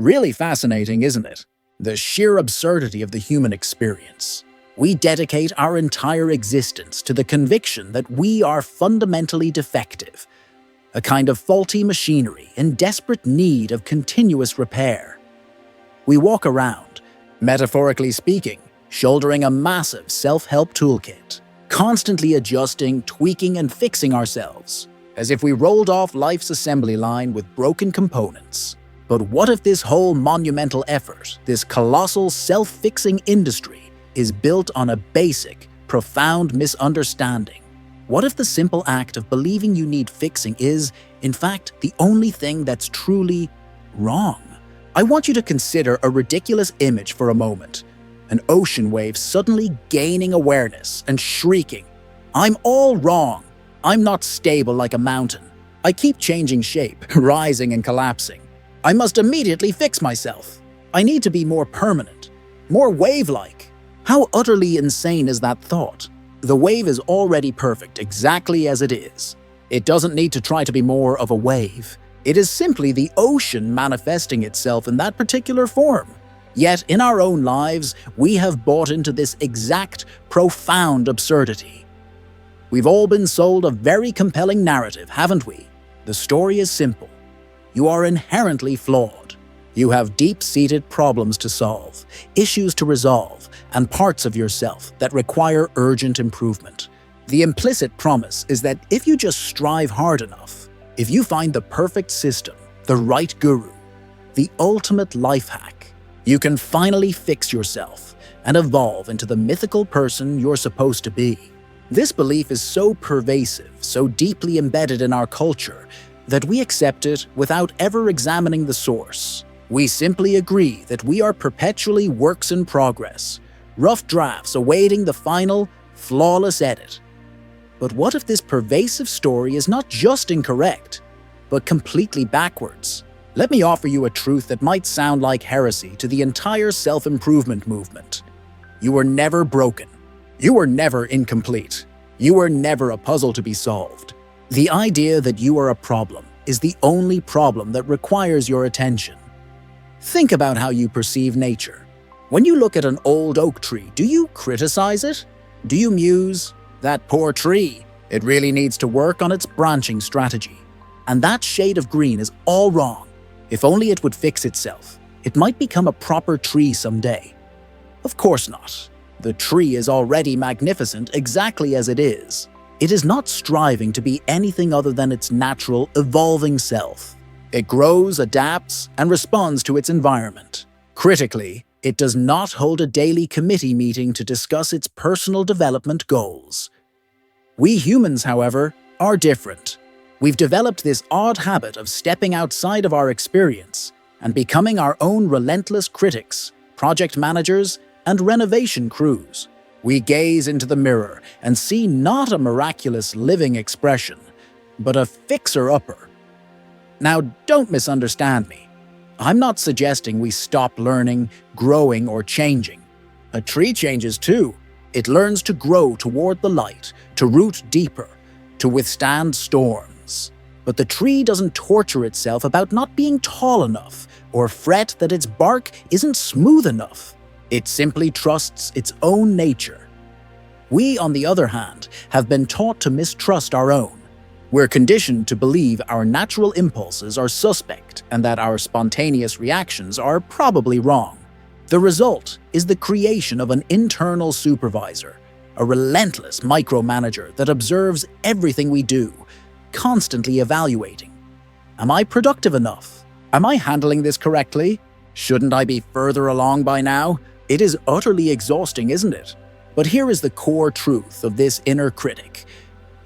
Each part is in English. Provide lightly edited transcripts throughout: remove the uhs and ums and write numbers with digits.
Really fascinating, isn't it? The sheer absurdity of the human experience. We dedicate our entire existence to the conviction that we are fundamentally defective, a kind of faulty machinery in desperate need of continuous repair. We walk around, metaphorically speaking, shouldering a massive self-help toolkit, constantly adjusting, tweaking, and fixing ourselves, as if we rolled off life's assembly line with broken components. But what if this whole monumental effort, this colossal self-fixing industry, is built on a basic, profound misunderstanding? What if the simple act of believing you need fixing is, in fact, the only thing that's truly wrong? I want you to consider a ridiculous image for a moment. An ocean wave suddenly gaining awareness and shrieking, "I'm all wrong. I'm not stable like a mountain. I keep changing shape, rising and collapsing. I must immediately fix myself. I need to be more permanent, more wave-like." How utterly insane is that thought? The wave is already perfect exactly as it is. It doesn't need to try to be more of a wave. It is simply the ocean manifesting itself in that particular form. Yet in our own lives, we have bought into this exact, profound absurdity. We've all been sold a very compelling narrative, haven't we? The story is simple. You are inherently flawed. You have deep-seated problems to solve, issues to resolve, and parts of yourself that require urgent improvement. The implicit promise is that if you just strive hard enough, if you find the perfect system, the right guru, the ultimate life hack, you can finally fix yourself and evolve into the mythical person you're supposed to be. This belief is so pervasive, so deeply embedded in our culture, that we accept it without ever examining the source. We simply agree that we are perpetually works in progress, rough drafts awaiting the final, flawless edit. But what if this pervasive story is not just incorrect, but completely backwards? Let me offer you a truth that might sound like heresy to the entire self-improvement movement. You were never broken. You were never incomplete. You were never a puzzle to be solved. The idea that you are a problem is the only problem that requires your attention. Think about how you perceive nature. When you look at an old oak tree, do you criticize it? Do you muse, "That poor tree, it really needs to work on its branching strategy. And that shade of green is all wrong. If only it would fix itself, it might become a proper tree someday." Of course not. The tree is already magnificent exactly as it is. It is not striving to be anything other than its natural, evolving self. It grows, adapts, and responds to its environment. Critically, it does not hold a daily committee meeting to discuss its personal development goals. We humans, however, are different. We've developed this odd habit of stepping outside of our experience and becoming our own relentless critics, project managers, and renovation crews. We gaze into the mirror and see not a miraculous living expression, but a fixer-upper. Now, don't misunderstand me. I'm not suggesting we stop learning, growing, or changing. A tree changes too. It learns to grow toward the light, to root deeper, to withstand storms. But the tree doesn't torture itself about not being tall enough or fret that its bark isn't smooth enough. It simply trusts its own nature. We, on the other hand, have been taught to mistrust our own. We're conditioned to believe our natural impulses are suspect and that our spontaneous reactions are probably wrong. The result is the creation of an internal supervisor, a relentless micromanager that observes everything we do, constantly evaluating. Am I productive enough? Am I handling this correctly? Shouldn't I be further along by now? It is utterly exhausting, isn't it? But here is the core truth of this inner critic.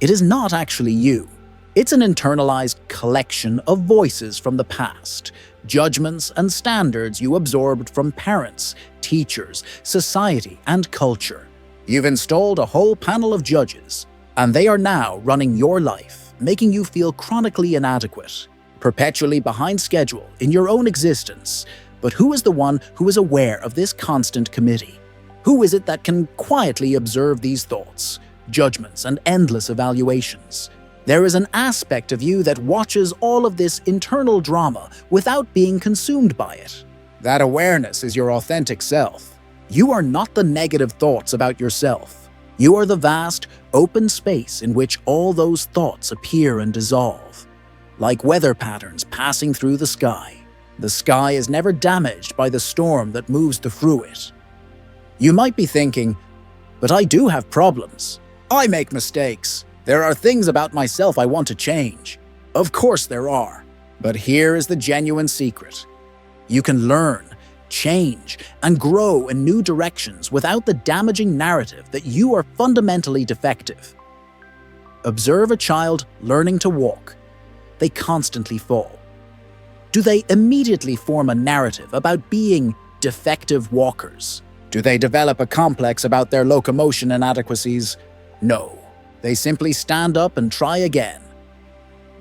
It is not actually you. It's an internalized collection of voices from the past, judgments and standards you absorbed from parents, teachers, society, and culture. You've installed a whole panel of judges, and they are now running your life, making you feel chronically inadequate, perpetually behind schedule in your own existence. But who is the one who is aware of this constant committee? Who is it that can quietly observe these thoughts, judgments, and endless evaluations? There is an aspect of you that watches all of this internal drama without being consumed by it. That awareness is your authentic self. You are not the negative thoughts about yourself. You are the vast, open space in which all those thoughts appear and dissolve, like weather patterns passing through the sky. The sky is never damaged by the storm that moves through it. You might be thinking, but I do have problems. I make mistakes. There are things about myself I want to change. Of course there are. But here is the genuine secret. You can learn, change, and grow in new directions without the damaging narrative that you are fundamentally defective. Observe a child learning to walk. They constantly fall. Do they immediately form a narrative about being defective walkers? Do they develop a complex about their locomotion inadequacies? No. They simply stand up and try again.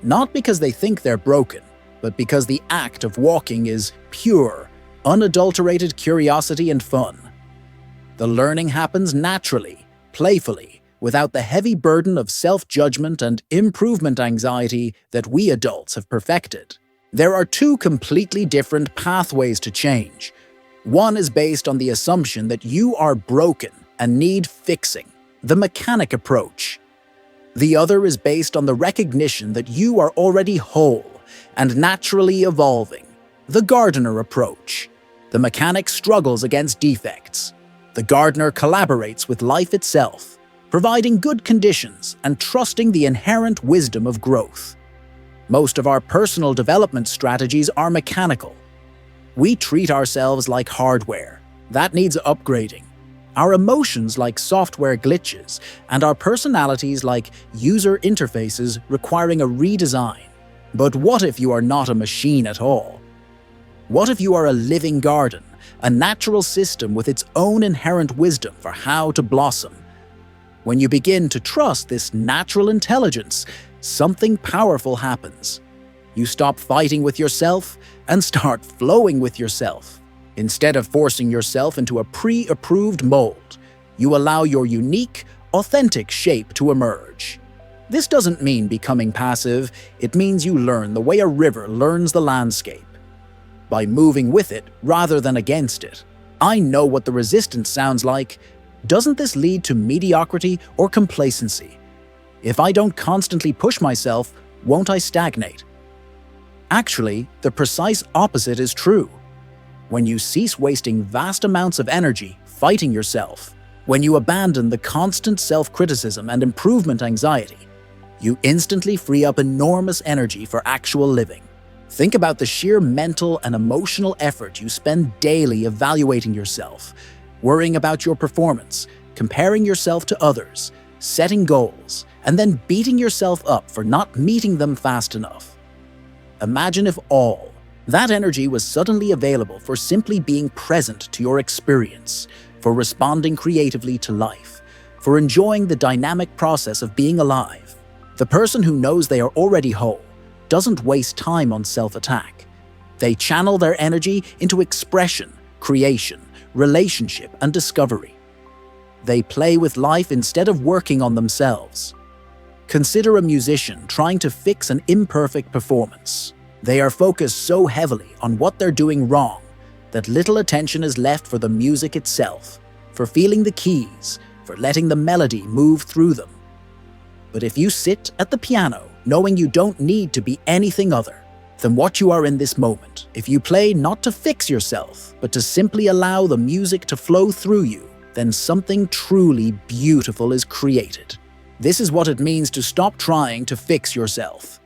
Not because they think they're broken, but because the act of walking is pure, unadulterated curiosity and fun. The learning happens naturally, playfully, without the heavy burden of self-judgment and improvement anxiety that we adults have perfected. There are two completely different pathways to change. One is based on the assumption that you are broken and need fixing, the mechanic approach. The other is based on the recognition that you are already whole and naturally evolving, the gardener approach. The mechanic struggles against defects. The gardener collaborates with life itself, providing good conditions and trusting the inherent wisdom of growth. Most of our personal development strategies are mechanical. We treat ourselves like hardware that needs upgrading, our emotions like software glitches, and our personalities like user interfaces requiring a redesign. But what if you are not a machine at all? What if you are a living garden, a natural system with its own inherent wisdom for how to blossom? When you begin to trust this natural intelligence, something powerful happens. You stop fighting with yourself and start flowing with yourself. Instead of forcing yourself into a pre-approved mold, you allow your unique, authentic shape to emerge. This doesn't mean becoming passive, it means you learn the way a river learns the landscape. By moving with it rather than against it. I know what the resistance sounds like. Doesn't this lead to mediocrity or complacency? If I don't constantly push myself, won't I stagnate? Actually, the precise opposite is true. When you cease wasting vast amounts of energy fighting yourself, when you abandon the constant self-criticism and improvement anxiety, you instantly free up enormous energy for actual living. Think about the sheer mental and emotional effort you spend daily evaluating yourself, worrying about your performance, comparing yourself to others, setting goals, and then beating yourself up for not meeting them fast enough. Imagine if all that energy was suddenly available for simply being present to your experience, for responding creatively to life, for enjoying the dynamic process of being alive. The person who knows they are already whole doesn't waste time on self-attack. They channel their energy into expression, creation, relationship, and discovery. They play with life instead of working on themselves. Consider a musician trying to fix an imperfect performance. They are focused so heavily on what they're doing wrong that little attention is left for the music itself, for feeling the keys, for letting the melody move through them. But if you sit at the piano knowing you don't need to be anything other than what you are in this moment, if you play not to fix yourself, but to simply allow the music to flow through you, then something truly beautiful is created. This is what it means to stop trying to fix yourself.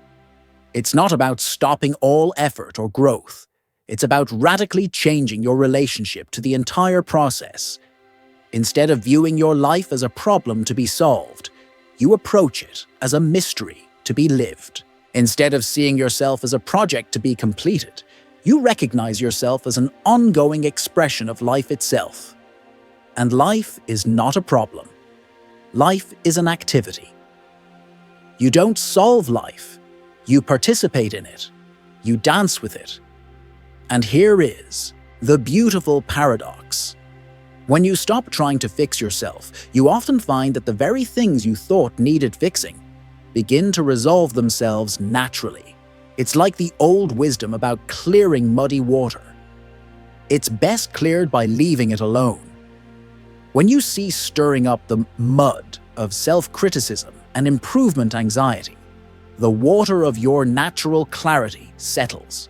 It's not about stopping all effort or growth. It's about radically changing your relationship to the entire process. Instead of viewing your life as a problem to be solved, you approach it as a mystery to be lived. Instead of seeing yourself as a project to be completed, you recognize yourself as an ongoing expression of life itself. And life is not a problem. Life is an activity. You don't solve life. You participate in it. You dance with it. And here is the beautiful paradox. When you stop trying to fix yourself, you often find that the very things you thought needed fixing begin to resolve themselves naturally. It's like the old wisdom about clearing muddy water. It's best cleared by leaving it alone. When you cease stirring up the mud of self-criticism and improvement anxiety, the water of your natural clarity settles.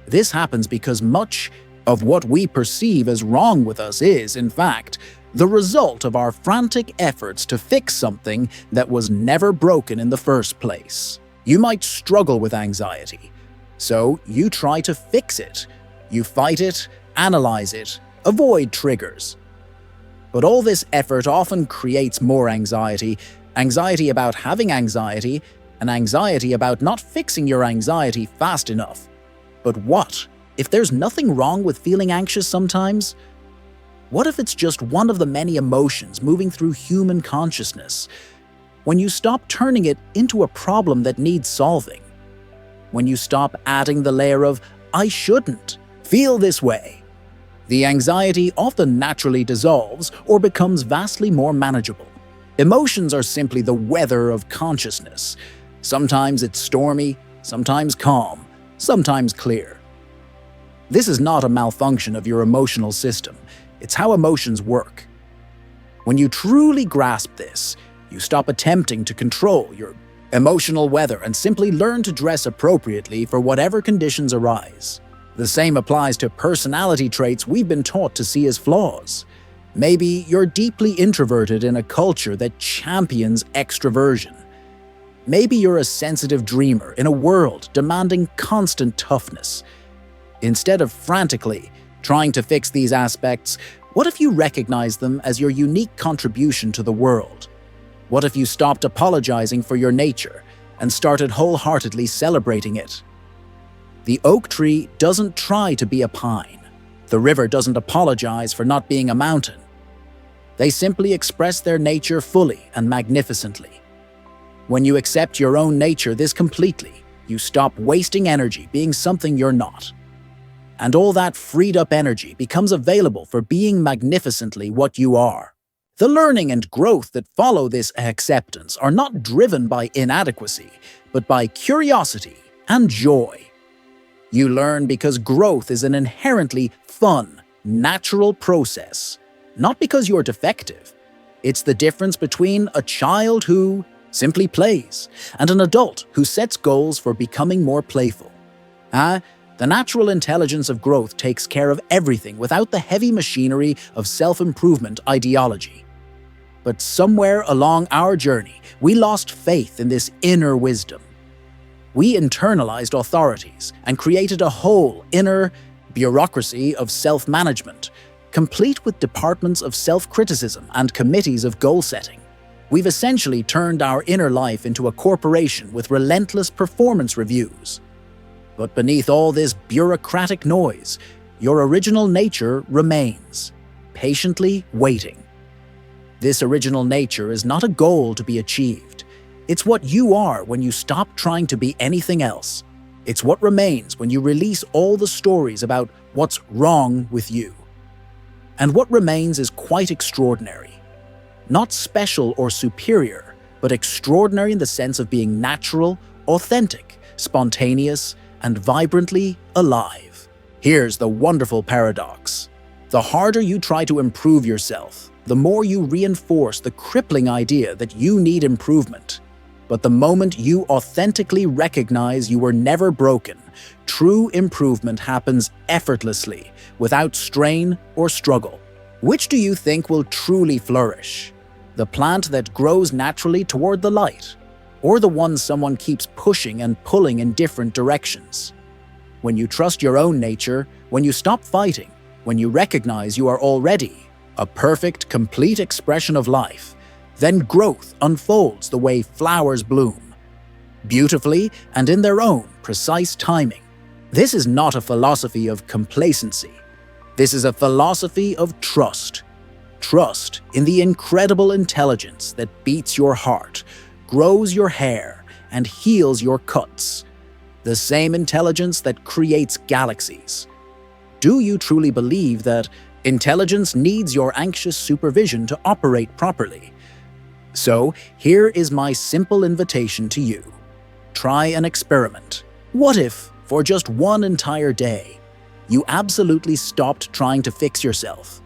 This happens because much of what we perceive as wrong with us is, in fact, the result of our frantic efforts to fix something that was never broken in the first place. You might struggle with anxiety, so you try to fix it. You fight it, analyze it, avoid triggers. But all this effort often creates more anxiety, anxiety about having anxiety, and anxiety about not fixing your anxiety fast enough. But what if there's nothing wrong with feeling anxious sometimes? What if it's just one of the many emotions moving through human consciousness? When you stop turning it into a problem that needs solving. When you stop adding the layer of, "I shouldn't feel this way," the anxiety often naturally dissolves or becomes vastly more manageable. Emotions are simply the weather of consciousness. Sometimes it's stormy, sometimes calm, sometimes clear. This is not a malfunction of your emotional system. It's how emotions work. When you truly grasp this, you stop attempting to control your emotional weather and simply learn to dress appropriately for whatever conditions arise. The same applies to personality traits we've been taught to see as flaws. Maybe you're deeply introverted in a culture that champions extroversion. Maybe you're a sensitive dreamer in a world demanding constant toughness. Instead of frantically trying to fix these aspects, what if you recognize them as your unique contribution to the world? What if you stopped apologizing for your nature and started wholeheartedly celebrating it? The oak tree doesn't try to be a pine. The river doesn't apologize for not being a mountain. They simply express their nature fully and magnificently. When you accept your own nature this completely, you stop wasting energy being something you're not. And all that freed up energy becomes available for being magnificently what you are. The learning and growth that follow this acceptance are not driven by inadequacy, but by curiosity and joy. You learn because growth is an inherently fun, natural process, not because you're defective. It's the difference between a child who simply plays and an adult who sets goals for becoming more playful. The natural intelligence of growth takes care of everything without the heavy machinery of self-improvement ideology. But somewhere along our journey, we lost faith in this inner wisdom. We internalized authorities and created a whole inner bureaucracy of self-management, complete with departments of self-criticism and committees of goal-setting. We've essentially turned our inner life into a corporation with relentless performance reviews. But beneath all this bureaucratic noise, your original nature remains, patiently waiting. This original nature is not a goal to be achieved. It's what you are when you stop trying to be anything else. It's what remains when you release all the stories about what's wrong with you. And what remains is quite extraordinary. Not special or superior, but extraordinary in the sense of being natural, authentic, spontaneous, and vibrantly alive. Here's the wonderful paradox. The harder you try to improve yourself, the more you reinforce the crippling idea that you need improvement. But the moment you authentically recognize you were never broken, true improvement happens effortlessly, without strain or struggle. Which do you think will truly flourish? The plant that grows naturally toward the light, or the one someone keeps pushing and pulling in different directions? When you trust your own nature, when you stop fighting, when you recognize you are already a perfect, complete expression of life, then growth unfolds the way flowers bloom, beautifully and in their own precise timing. This is not a philosophy of complacency. This is a philosophy of trust. Trust in the incredible intelligence that beats your heart, grows your hair, and heals your cuts. The same intelligence that creates galaxies. Do you truly believe that intelligence needs your anxious supervision to operate properly? So, here is my simple invitation to you. Try an experiment. What if, for just one entire day, you absolutely stopped trying to fix yourself?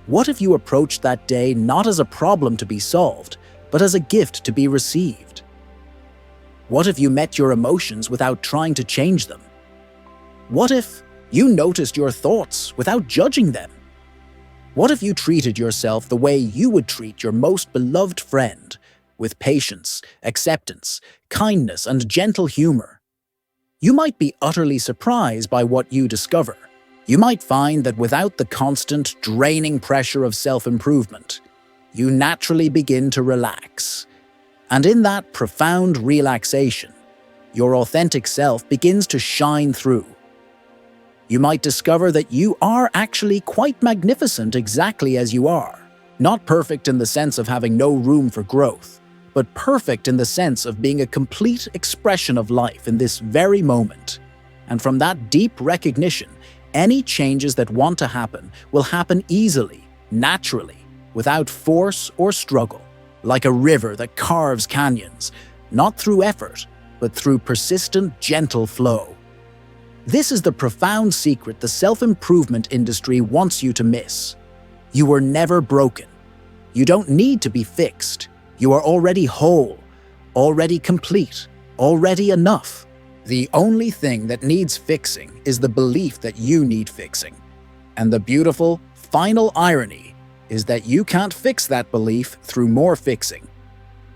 What if you approached that day not as a problem to be solved, but as a gift to be received? What if you met your emotions without trying to change them? What if you noticed your thoughts without judging them? What if you treated yourself the way you would treat your most beloved friend, with patience, acceptance, kindness, and gentle humor? You might be utterly surprised by what you discover. You might find that without the constant, draining pressure of self-improvement, you naturally begin to relax. And in that profound relaxation, your authentic self begins to shine through. You might discover that you are actually quite magnificent exactly as you are. Not perfect in the sense of having no room for growth, but perfect in the sense of being a complete expression of life in this very moment. And from that deep recognition, any changes that want to happen will happen easily, naturally, without force or struggle, like a river that carves canyons, not through effort, but through persistent, gentle flow. This is the profound secret the self-improvement industry wants you to miss. You were never broken. You don't need to be fixed. You are already whole, already complete, already enough. The only thing that needs fixing is the belief that you need fixing. And the beautiful, final irony is that you can't fix that belief through more fixing.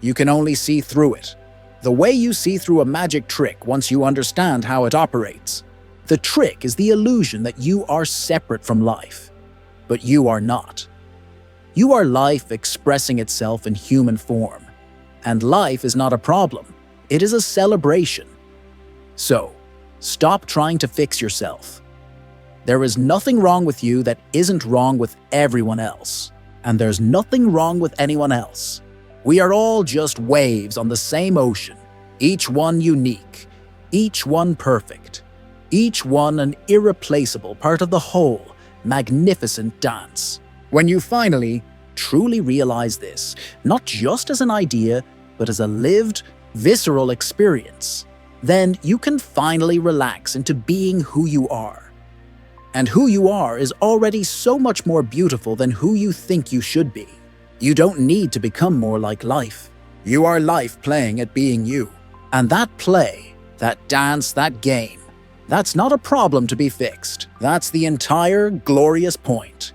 You can only see through it, the way you see through a magic trick once you understand how it operates. The trick is the illusion that you are separate from life, but you are not. You are life expressing itself in human form, and life is not a problem, it is a celebration. So, stop trying to fix yourself. There is nothing wrong with you that isn't wrong with everyone else, and there's nothing wrong with anyone else. We are all just waves on the same ocean, each one unique, each one perfect, each one an irreplaceable part of the whole, magnificent dance. When you finally, truly realize this, not just as an idea, but as a lived, visceral experience, then you can finally relax into being who you are. And who you are is already so much more beautiful than who you think you should be. You don't need to become more like life. You are life playing at being you. And that play, that dance, that game, that's not a problem to be fixed. That's the entire glorious point.